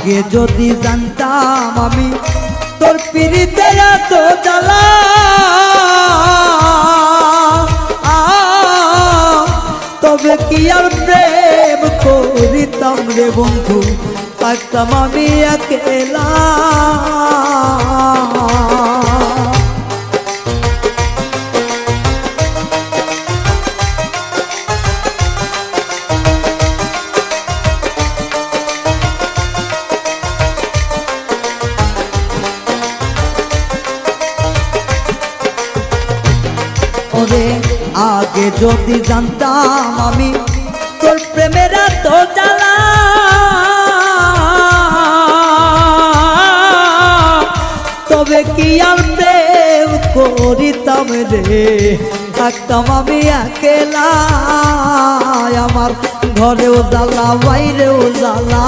আগে যদি জানতাম আমি তোর পিরিতে এত জ্বালা, তবে কি আর প্রেম করিতাম রে বন্ধু, থাকতাম আমি একেলা। ওরে আগে যদি জানতাম আমি তোর প্রেমের এত জ্বালা, তবে কি আর প্রেম করিতাম রে, থাকতাম আমি একেলা। আমার ঘরেও জ্বালা বাইরেও জ্বালা,